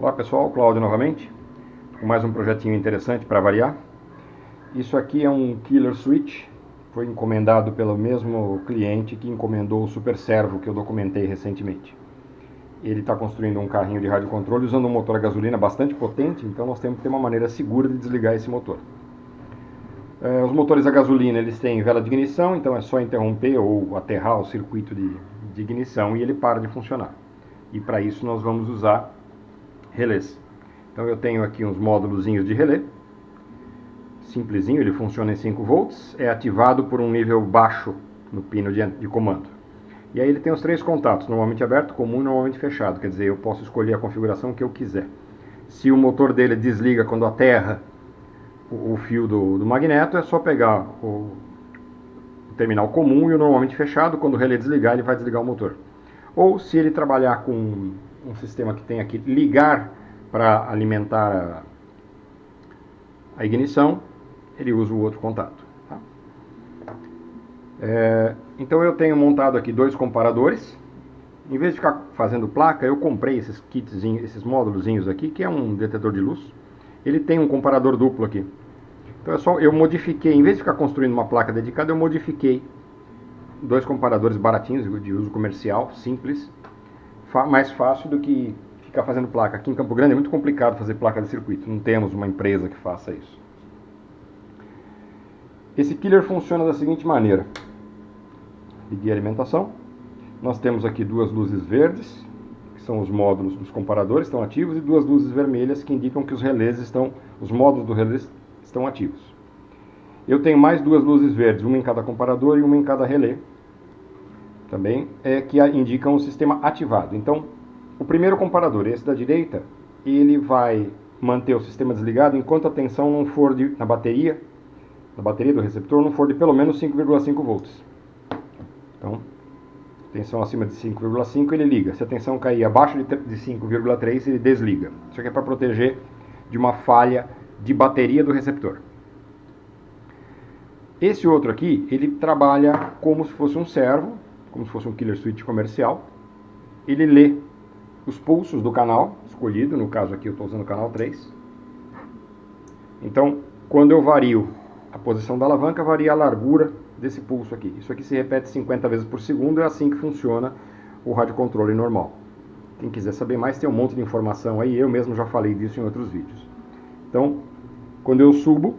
Olá pessoal, Cláudio novamente, com mais um projetinho interessante para variar. Isso aqui é um killer switch, foi encomendado pelo mesmo cliente que encomendou o Super Servo que eu documentei recentemente. Ele está construindo um carrinho de rádio controle usando um motor a gasolina bastante potente, então nós temos que ter uma maneira segura de desligar esse motor. Os motores a gasolina eles têm vela de ignição, então é só interromper ou aterrar o circuito de ignição e ele para de funcionar. E para isso nós vamos usar relés. Então eu tenho aqui uns módulozinhos de relé, simplesinho, ele funciona em 5 volts, é ativado por um nível baixo no pino de comando. E aí ele tem os 3 contatos, normalmente aberto, comum e normalmente fechado, quer dizer, eu posso escolher a configuração que eu quiser. Se o motor dele desliga quando aterra o fio do magneto, é só pegar o terminal comum e o normalmente fechado, quando o relé desligar ele vai desligar o motor. Ou se ele trabalhar com um sistema que tem aqui ligar para alimentar a ignição, ele usa o outro contato. Tá? Então eu tenho montado aqui 2 comparadores. Em vez de ficar fazendo placa, eu comprei esses kitzinhos, esses módulozinhos aqui, que é um detetor de luz. Ele tem um comparador duplo aqui. Então eu modifiquei, em vez de ficar construindo uma placa dedicada, eu modifiquei 2 comparadores baratinhos, de uso comercial, simples, mais fácil do que ficar fazendo placa. Aqui em Campo Grande é muito complicado fazer placa de circuito, não temos uma empresa que faça isso. Esse killer funciona da seguinte maneira. Liguei a alimentação, nós temos aqui 2 luzes verdes, que são os módulos dos comparadores, estão ativos, e 2 luzes vermelhas que indicam que os relés os módulos do relé estão ativos. Eu tenho mais 2 luzes verdes, uma em cada comparador e uma em cada relé, também, que indicam o sistema ativado. Então, o primeiro comparador, esse da direita, ele vai manter o sistema desligado enquanto a tensão não for na bateria do receptor não for de pelo menos 5,5 volts. Então, tensão acima de 5,5 ele liga. Se a tensão cair abaixo de 5,3 ele desliga. Isso aqui é para proteger de uma falha de bateria do receptor. Esse outro aqui, ele trabalha como se fosse um servo, como se fosse um killer switch comercial. Ele lê os pulsos do canal escolhido, no caso aqui eu estou usando o canal 3. Então, quando eu vario a posição da alavanca, varia a largura desse pulso aqui. Isso aqui se repete 50 vezes por segundo, é assim que funciona o radiocontrole normal. Quem quiser saber mais, tem um monte de informação aí, eu mesmo já falei disso em outros vídeos. Então, quando eu subo,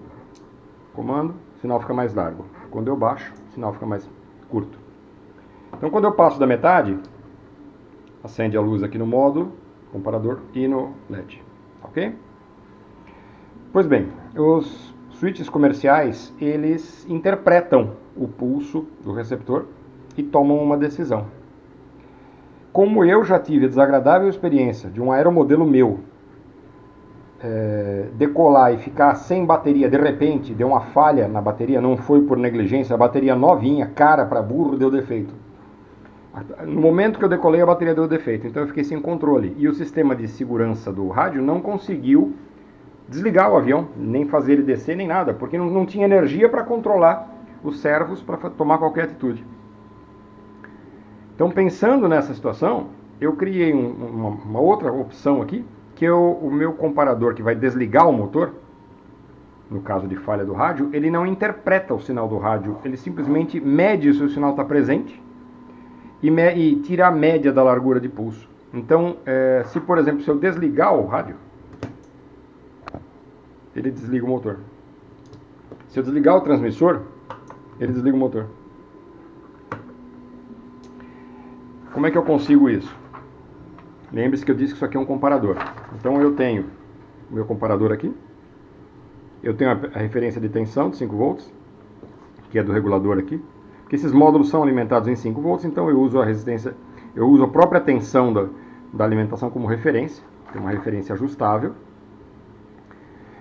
comando, o sinal fica mais largo. Quando eu baixo, o sinal fica mais curto. Então, quando eu passo da metade, acende a luz aqui no módulo, comparador e no LED. Ok? Pois bem, os switches comerciais, eles interpretam o pulso do receptor e tomam uma decisão. Como eu já tive a desagradável experiência de um aeromodelo meu decolar e ficar sem bateria, de repente deu uma falha na bateria, não foi por negligência, a bateria novinha, cara para burro, deu defeito. No momento que eu decolei, a bateria deu defeito, então eu fiquei sem controle. E o sistema de segurança do rádio não conseguiu desligar o avião, nem fazer ele descer, nem nada, porque não tinha energia para controlar os servos para tomar qualquer atitude. Então, pensando nessa situação, eu criei uma outra opção aqui, que o meu comparador que vai desligar o motor, no caso de falha do rádio, ele não interpreta o sinal do rádio, ele simplesmente mede se o sinal está presente e tira a média da largura de pulso. Então, se por exemplo, se eu desligar o rádio, ele desliga o motor. Se eu desligar o transmissor, ele desliga o motor. Como é que eu consigo isso? Lembre-se que eu disse que isso aqui é um comparador. Então eu tenho o meu comparador aqui. Eu tenho a referência de tensão de 5 volts, que é do regulador aqui. Porque esses módulos são alimentados em 5 volts, então eu uso a resistência, eu uso a própria tensão da alimentação como referência. Tem uma referência ajustável.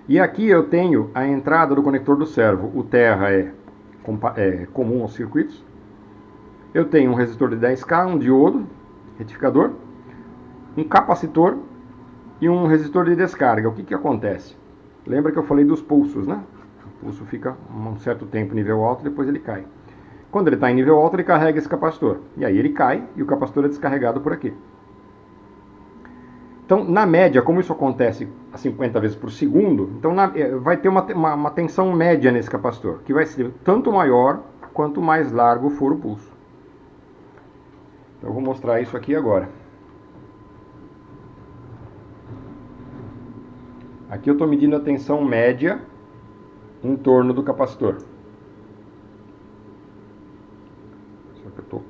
E aqui eu tenho a entrada do conector do servo. O terra é comum aos circuitos. Eu tenho um resistor de 10K, um diodo, retificador, um capacitor e um resistor de descarga. O que acontece? Lembra que eu falei dos pulsos, né? O pulso fica um certo tempo em nível alto, depois ele cai. Quando ele está em nível alto, ele carrega esse capacitor. E aí ele cai e o capacitor é descarregado por aqui. Então, na média, como isso acontece a 50 vezes por segundo, então vai ter uma tensão média nesse capacitor, que vai ser tanto maior quanto mais largo for o pulso. Então, eu vou mostrar isso aqui agora. Aqui eu estou medindo a tensão média em torno do capacitor. Só que eu estou...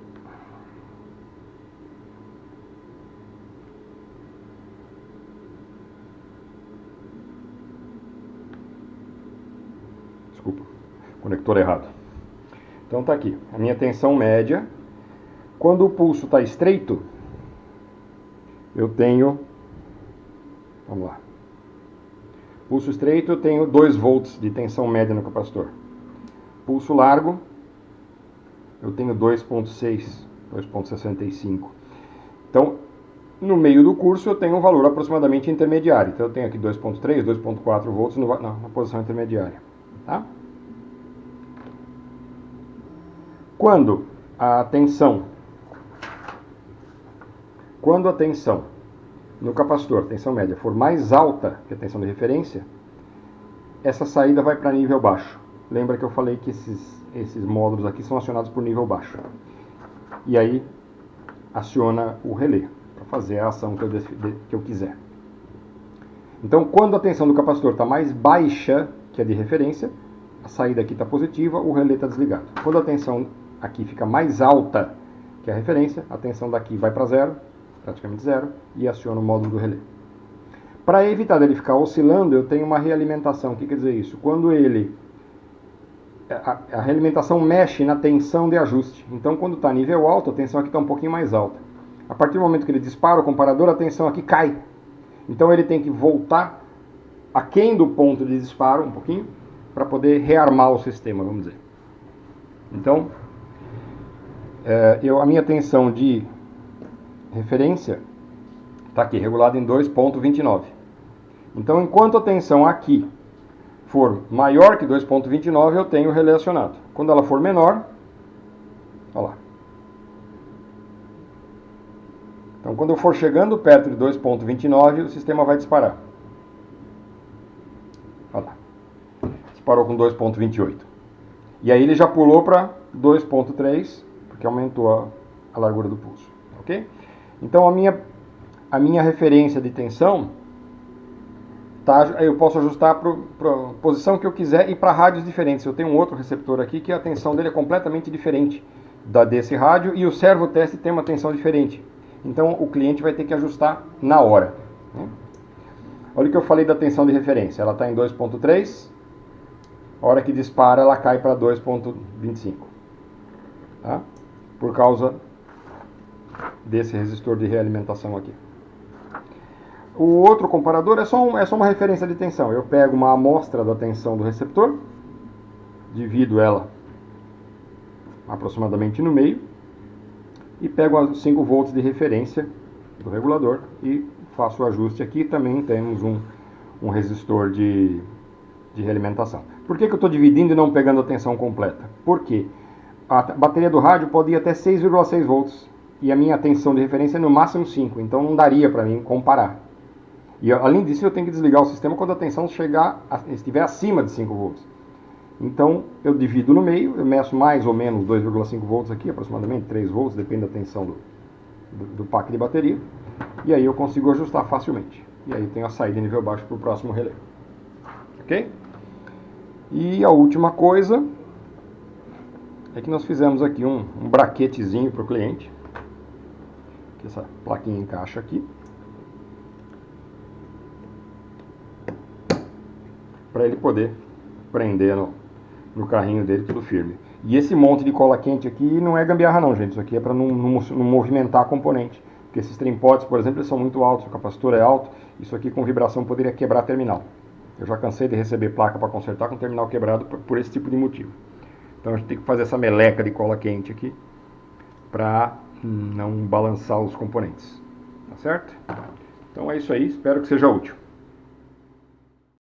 Desculpa, conector errado. Então está aqui, a minha tensão média. Quando o pulso está estreito, eu tenho... Vamos lá. Pulso estreito, eu tenho 2 volts de tensão média no capacitor. Pulso largo, eu tenho 2.6, 2.65. Então, no meio do curso, eu tenho um valor aproximadamente intermediário. Então, eu tenho aqui 2.3, 2.4 volts na posição intermediária. Tá? Quando a tensão no capacitor, tensão média, for mais alta que a tensão de referência, essa saída vai para nível baixo. Lembra que eu falei que esses módulos aqui são acionados por nível baixo. E aí aciona o relé para fazer a ação que eu quiser. Então, quando a tensão do capacitor está mais baixa que a de referência, a saída aqui está positiva, o relé está desligado. Quando a tensão aqui fica mais alta que a referência, a tensão daqui vai para zero, praticamente zero, e aciona o módulo do relé. Para evitar dele ficar oscilando, eu tenho uma realimentação. O que quer dizer isso? Quando a realimentação mexe na tensão de ajuste. Então, quando está nível alto, a tensão aqui está um pouquinho mais alta. A partir do momento que ele dispara o comparador, a tensão aqui cai. Então, ele tem que voltar aquém do ponto de disparo, um pouquinho, para poder rearmar o sistema, vamos dizer. Então, a minha tensão de referência está aqui, regulada em 2.29. Então, enquanto a tensão aqui for maior que 2.29, eu tenho o relé acionado. Quando ela for menor, olha lá. Então, quando eu for chegando perto de 2.29, o sistema vai disparar. Olha lá. Disparou com 2.28. E aí ele já pulou para 2.3, porque aumentou a largura do pulso. Ok? Então, a minha referência de tensão, eu posso ajustar para a posição que eu quiser e para rádios diferentes. Eu tenho um outro receptor aqui que a tensão dele é completamente diferente da desse rádio e o servoteste tem uma tensão diferente. Então o cliente vai ter que ajustar na hora. Olha o que eu falei da tensão de referência. Ela está em 2.3, a hora que dispara ela cai para 2.25. Tá? Por causa desse resistor de realimentação aqui. O outro comparador é só uma referência de tensão. Eu pego uma amostra da tensão do receptor, divido ela aproximadamente no meio e pego os 5 volts de referência do regulador e faço o ajuste aqui. Também temos um resistor de realimentação. Por que eu estou dividindo e não pegando a tensão completa? Porque a bateria do rádio pode ir até 6,6 volts e a minha tensão de referência é no máximo 5, então não daria para mim comparar. E além disso, eu tenho que desligar o sistema quando a tensão estiver acima de 5 volts. Então, eu divido no meio, eu meço mais ou menos 2,5 volts aqui, aproximadamente 3 volts, depende da tensão do pack de bateria. E aí eu consigo ajustar facilmente. E aí tenho a saída em nível baixo para o próximo relé. Ok? E a última coisa é que nós fizemos aqui um braquetezinho para o cliente. Que essa plaquinha encaixa aqui. Para ele poder prender no carrinho dele tudo firme. E esse monte de cola quente aqui não é gambiarra não, gente. Isso aqui é para não movimentar a componente. Porque esses trempotes, por exemplo, eles são muito altos, o capacitor é alto. Isso aqui com vibração poderia quebrar a terminal. Eu já cansei de receber placa para consertar com terminal quebrado por esse tipo de motivo. Então a gente tem que fazer essa meleca de cola quente aqui para não balançar os componentes. Tá certo? Então é isso aí, espero que seja útil.